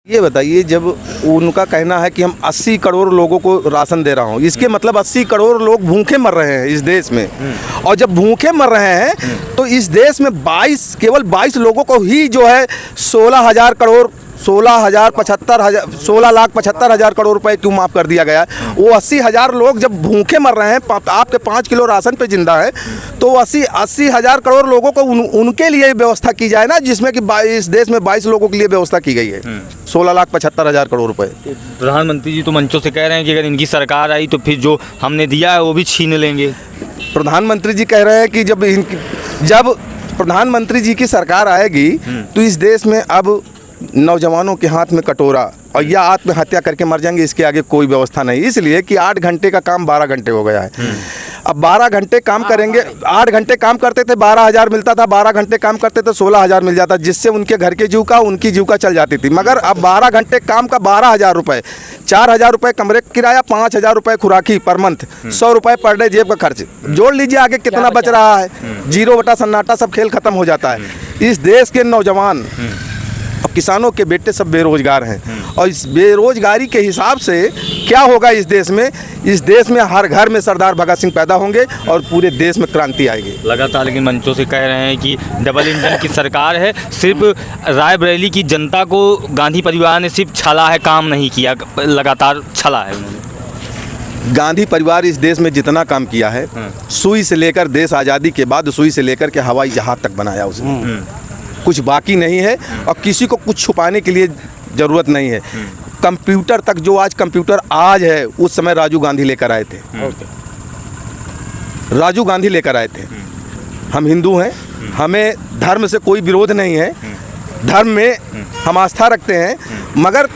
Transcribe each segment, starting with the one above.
ये बताइए, जब उनका कहना है कि हम 80 करोड़ लोगों को राशन दे रहा हूँ, इसके मतलब 80 करोड़ लोग भूखे मर रहे हैं इस देश में। और जब भूखे मर रहे हैं तो इस देश में केवल 22 लोगों को ही जो है 16,000 करोड़ 16,75,000 करोड़ रुपए क्यों माफ़ कर दिया गया है। वो 80,000 लोग जब भूखे मर रहे हैं, आपके 5 किलो राशन पे जिंदा है, तो 80,000 करोड़ लोगों को उनके लिए व्यवस्था की जाए ना, जिसमें कि इस देश में 22 लोगों के लिए व्यवस्था की गई है 16,75,000 करोड़ रुपए। प्रधानमंत्री जी तो मंचों से कह रहे हैं कि अगर इनकी सरकार आई तो फिर जो हमने दिया है वो भी छीन लेंगे। प्रधानमंत्री जी कह रहे हैं कि जब प्रधानमंत्री जी की सरकार आएगी तो इस देश में अब नौजवानों के हाथ में कटोरा और या आत्महत्या करके मर जाएंगे, इसके आगे कोई व्यवस्था नहीं। इसलिए कि 8 घंटे का काम 12 घंटे हो गया है। अब 12 घंटे काम करेंगे, 8 घंटे काम करते थे 12,000 मिलता था, 12 घंटे काम करते थे 16,000 मिल जाता, जिससे उनके घर के उनकी जीविका चल जाती थी। मगर अब 12 घंटे काम का 12,000 रुपये, 4,000 रुपये कमरे का किराया, 5,000 रुपये खुराकी पर मंथ, 100 रुपये पर डे जेब का खर्च, जोड़ लीजिए आगे कितना बच रहा है। 0 बटा सन्नाटा, सब खेल खत्म हो जाता है। इस देश के नौजवान और किसानों के बेटे सब बेरोजगार हैं, और इस बेरोजगारी के हिसाब से क्या होगा इस देश में? इस देश में हर घर में सरदार भगत सिंह पैदा होंगे और पूरे देश में क्रांति आएगी। लगातार लेकिन मंचों से कह रहे हैं कि डबल इंजन की सरकार है, सिर्फ रायबरेली की जनता को गांधी परिवार ने सिर्फ छला है, काम नहीं किया, लगातार छला है उन्होंने। गांधी परिवार इस देश में जितना काम किया है, सुई से लेकर देश आज़ादी के बाद सुई से लेकर के हवाई जहाज तक बनाया उसने, कुछ बाकी नहीं है और किसी को कुछ छुपाने के लिए ज़रूरत नहीं है। कंप्यूटर तक, जो आज कंप्यूटर आज है, उस समय राजीव गांधी लेकर आए थे। राजीव गांधी लेकर आए थे। हम हिंदू हैं, हमें धर्म से कोई विरोध नहीं है, धर्म में हम आस्था रखते हैं, मगर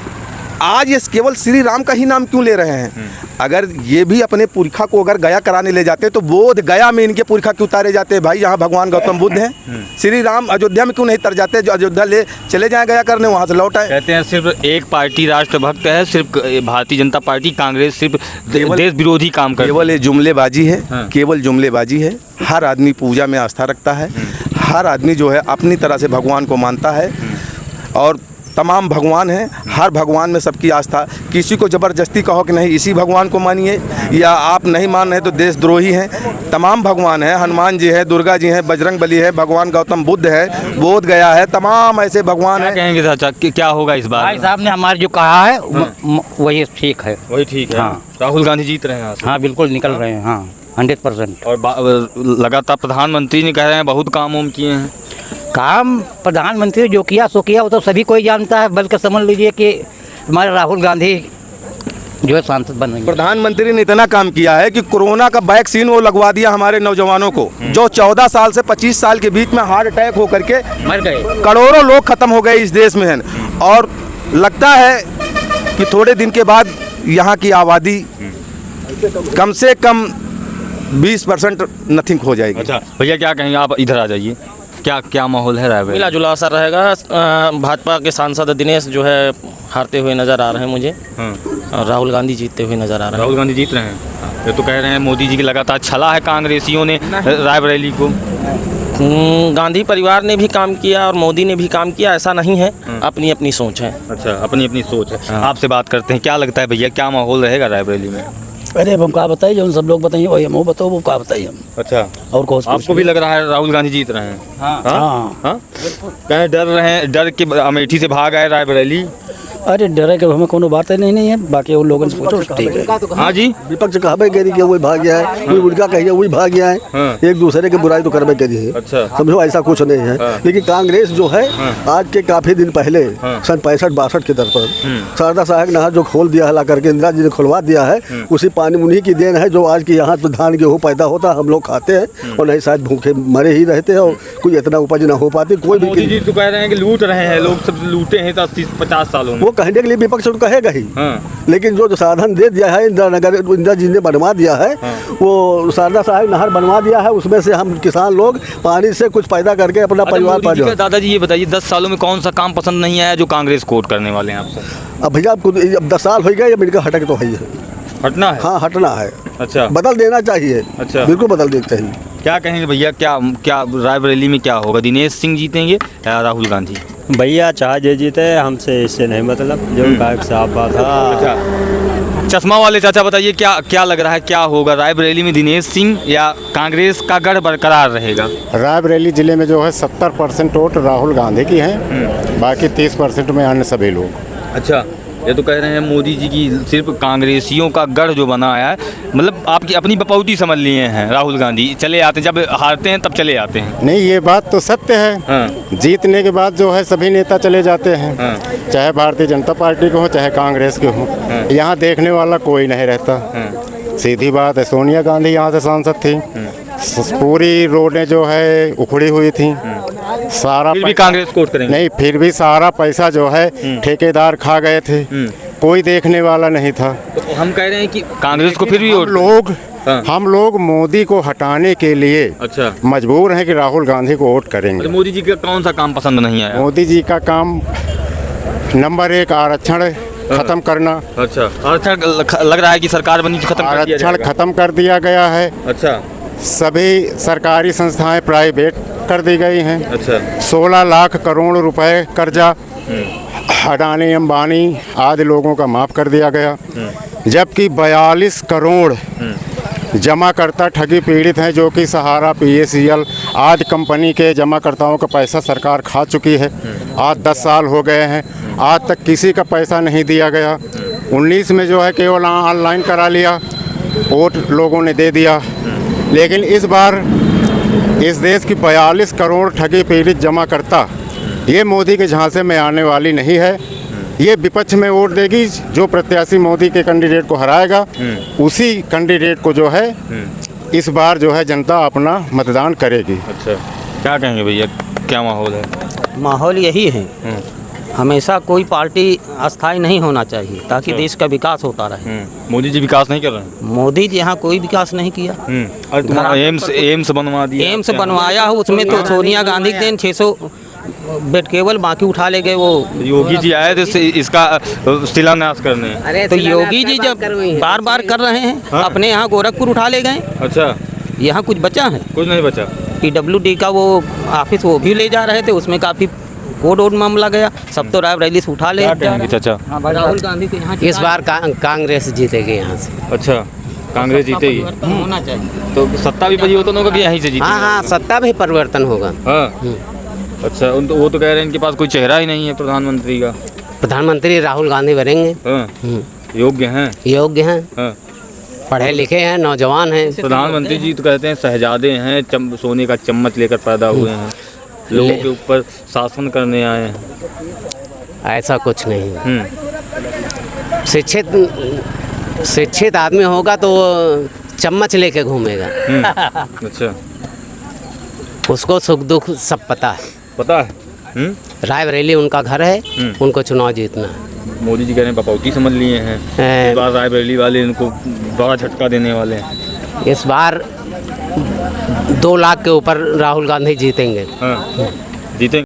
आज ये केवल श्री राम का ही नाम क्यों ले रहे हैं? अगर ये भी अपने पुरखा को अगर गया कराने ले जाते तो बोध गया में इनके पुरखा क्यों उतारे जाते? भाई यहाँ भगवान गौतम बुद्ध हैं, श्री राम अयोध्या में क्यों नहीं तर जाते? जो अयोध्या ले चले जाएं गया करने, वहाँ से लौट आए। कहते हैं सिर्फ एक पार्टी राष्ट्रभक्त है, सिर्फ भारतीय जनता पार्टी, कांग्रेस सिर्फ देश विरोधी काम करती है। केवल ये जुमलेबाजी है, केवल जुमलेबाजी है। हर आदमी पूजा में आस्था रखता है, हर आदमी जो है अपनी तरह से भगवान को मानता है, और तमाम भगवान हैं, हर भगवान में सबकी आस्था। किसी को ज़बरदस्ती कहो कि नहीं इसी भगवान को मानिए, या आप नहीं मान रहे तो देशद्रोही हैं। तमाम भगवान हैं, हनुमान जी हैं, दुर्गा जी हैं, बजरंग बली है, भगवान गौतम बुद्ध है, बोध गया है, तमाम ऐसे भगवान हैं। कहेंगे चाचा क्या होगा इस बार? भाई साहब ने हमारे जो कहा है वही ठीक है। वही ठीक है। हाँ। राहुल गांधी जीत रहे हैं। हाँ बिल्कुल निकल रहे हैं, हाँ 100%। और लगातार प्रधानमंत्री ने कह रहे हैं बहुत काम उम किए हैं। काम प्रधानमंत्री जो किया सो किया, वो तो सभी कोई जानता है, बल्कि समझ लीजिए कि हमारे राहुल गांधी जो है सांसद बन गए। प्रधानमंत्री ने इतना काम किया है कि कोरोना का वैक्सीन वो लगवा दिया हमारे नौजवानों को, जो 14 साल से 25 साल के बीच में हार्ट अटैक होकर के मर गए। करोड़ों लोग खत्म हो गए इस देश में हैं। और लगता है कि थोड़े दिन के बाद यहाँ की आबादी कम से कम 20% नथिंग हो जाएगी। अच्छा भैया क्या कहेंगे, आप इधर आ जाइए। क्या माहौल है रायबरेली? मिला जुला असर रहेगा। भाजपा के सांसद दिनेश जो है हारते हुए नज़र आ रहे हैं मुझे, और राहुल गांधी जीतते हुए नज़र आ रहे हैं। राहुल गांधी जीत रहे हैं। ये तो कह रहे हैं मोदी जी की लगातार छला है कांग्रेसियों ने रायबरेली को। गांधी परिवार ने भी काम किया और मोदी ने भी काम किया, ऐसा नहीं है, अपनी अपनी सोच है। अच्छा, अपनी अपनी सोच है। आपसे बात करते हैं, क्या लगता है भैया क्या माहौल रहेगा रायबरेली में? अरे अब हम क्या बताइए, जो सब लोग बताइए वही हम बताओ, वो क्या बताइए हम। अच्छा, और कौन आपको भी लग रहा है राहुल गांधी जीत रहे हैं? हाँ। कहीं डर रहे हैं, डर के अमेठी से भाग आए रायबरेली? अरे डरे के हमें कोनो बात नहीं है, बाकी उन लोगों से पूछो ठीक है। हाँ जी, विपक्ष कहबे करी कि वही भाग गया है, कोई उनका कहिए वही भाग गया है। एक दूसरे की बुराई तो करबे करी है। अच्छा, समझो ऐसा कुछ नहीं है। लेकिन कांग्रेस जो है आज के काफी दिन पहले सन 65-62 के दर पर शारदा साहब नहर जो खोल दिया है, ला करके इंदिरा जी ने खुलवा दिया है, उसी पानी उन्हीं की देन है जो आज की यहाँ तो धान गेहूँ पैदा होता, हम लोग खाते हैं, और नहीं शायद भूखे मरे ही रहते हैं और कोई इतना उपज ना हो पाती। कोई भी मोदी जी तो कह रहे हैं कि लूट रहे हैं, लोग सब लूटे हैं 80-50 सालों में। वो कहने के लिए विपक्ष कहेगा ही, लेकिन जो साधन दे दिया है इंदिरा जी ने बनवा दिया है, वो शारदा साहब नहर बनवा दिया है, उसमें से हम किसान लोग पानी से कुछ पैदा करके अपना परिवार पाल। दादाजी ये बताइए 10 सालों में कौन सा काम पसंद नहीं आया जो कांग्रेस कोट करने वाले हैं आपसे? अब भैया आपको अब 10 साल हो गए, ये मिलकर हटक तो है, हटना है। हाँ हटना है। अच्छा, बदल देना चाहिए। अच्छा, बिल्कुल बदल देना चाहिए। क्या कहेंगे भैया, क्या क्या रायबरेली में क्या होगा? दिनेश सिंह जीतेंगे या राहुल गांधी? भैया चाहे जे जीते हमसे इससे नहीं मतलब, जो गायक साहब बात था। अच्छा, चश्मा वाले चाचा बताइए, क्या क्या लग रहा है, क्या होगा रायबरेली में? दिनेश सिंह या कांग्रेस का गढ़ बरकरार रहेगा? रायबरेली ज़िले में जो है 70% वोट राहुल गांधी की हैं, बाकी 30% में अन्य सभी लोग। अच्छा, ये तो कह रहे हैं मोदी जी की सिर्फ कांग्रेसियों का गढ़ जो बना है, मतलब आपकी अपनी बपौती समझ लिए हैं राहुल गांधी, चले आते हैं, जब हारते हैं तब चले आते हैं। नहीं, ये बात तो सत्य है। हाँ। जीतने के बाद जो है सभी नेता चले जाते हैं। हाँ। चाहे भारतीय जनता पार्टी के हो चाहे कांग्रेस के हो। हाँ। यहाँ देखने वाला कोई नहीं रहता। हाँ। सीधी बात है, सोनिया गांधी यहाँ से सांसद थी, पूरी रोडें जो है उखड़ी हुई थी, सारा फिर भी कांग्रेस को वोट करेंगे? नहीं, फिर भी सारा पैसा जो है ठेकेदार खा गए थे, कोई देखने वाला नहीं था। तो हम कह रहे हैं कि कांग्रेस को फिर भी वोट। हम लोग मोदी को हटाने के लिए अच्छा मजबूर हैं कि राहुल गांधी को वोट करेंगे। मोदी जी का कौन सा काम पसंद नहीं आया? मोदी जी का काम नंबर 1 आरक्षण खत्म करना। अच्छा, आरक्षण लग रहा है कि सरकार बनी तो खत्म कर दिया आरक्षण जाएगा। खत्म कर दिया गया है। अच्छा सभी सरकारी संस्थाएं प्राइवेट कर दी गई हैं। अच्छा 16 लाख करोड़ रुपए कर्जा अडानी अंबानी आदि लोगों का माफ़ कर दिया गया, जबकि 42 करोड़ जमाकर्ता ठगी पीड़ित हैं, जो कि सहारा PACL आदि कंपनी के जमाकर्ताओं का पैसा सरकार खा चुकी है। आज 10 साल हो गए हैं, आज तक किसी का पैसा नहीं दिया गया। 19 में जो है केवल ऑनलाइन करा लिया, वोट लोगों ने दे दिया। लेकिन इस बार इस देश की 42 करोड़ ठगी पीड़ित जमाकर्ता ये मोदी के झांसे में आने वाली नहीं है। ये विपक्ष में वोट देगी, जो प्रत्याशी मोदी के कैंडिडेट को हराएगा उसी कैंडिडेट को जो है इस बार जो है जनता अपना मतदान करेगी। अच्छा, क्या कहेंगे भैया, क्या माहौल है? माहौल यही है, हमेशा कोई पार्टी अस्थायी नहीं होना चाहिए ताकि देश का विकास होता रहे। मोदी जी विकास नहीं कर रहे हैं? मोदी जी यहाँ कोई विकास नहीं किया। एम्स बनवा दिया। एम्स बनवाया हो, उसमें तो सोनिया गांधी के दिन 600 बेड केवल बाकी उठा ले गए। वो योगी जी आए थे इसका शिलान्यास करने। अरे तो योगी जी जब बार बार कर रहे हैं, अपने यहाँ गोरखपुर उठा ले गए। अच्छा, यहाँ कुछ बचा है? कुछ नहीं बचा। PWD का वो ऑफिस वो भी ले जा रहे थे, उसमें काफ़ी कोड मामला गया, सब तो रायबरेली से उठा ले। चाचा राहुल गांधी को यहाँ इस बार कांग्रेस जीतेगी यहाँ से। अच्छा, कांग्रेस जीतेगी? होना चाहिए तो सत्ता भी परिवर्तन होगा कि यहीं से जीतेगी? हाँ, सत्ता भी परिवर्तन होगा। हाँ। अच्छा, वो तो कह रहे हैं इनके पास कोई चेहरा ही नहीं है प्रधानमंत्री का। प्रधानमंत्री राहुल गांधी बनेंगे। हाँ। योग्य हैं? योग्य हैं, हाँ। पढ़े लिखे हैं, नौजवान हैं। प्रधानमंत्री जी तो कहते हैं शहजादे हैं, सोने का चम्मच लेकर पैदा हुए हैं, लोगों के ऊपर शासन करने आए हैं। ऐसा कुछ नहीं। शिक्षित आदमी होगा तो चम्मच लेके घूमेगा। अच्छा, उसको सुख दुख सब पता है। पता है। रायबरेली उनका घर है, उनको चुनाव जीतना है। मोदी जी कह रहे हैं बपौती समझ लिए हैं, इस बार रायबरेली वाले इनको बड़ा झटका देने वाले हैं। इस बार 2 लाख के ऊपर राहुल गांधी जीतेंगे। हाँ, जीतेंगे।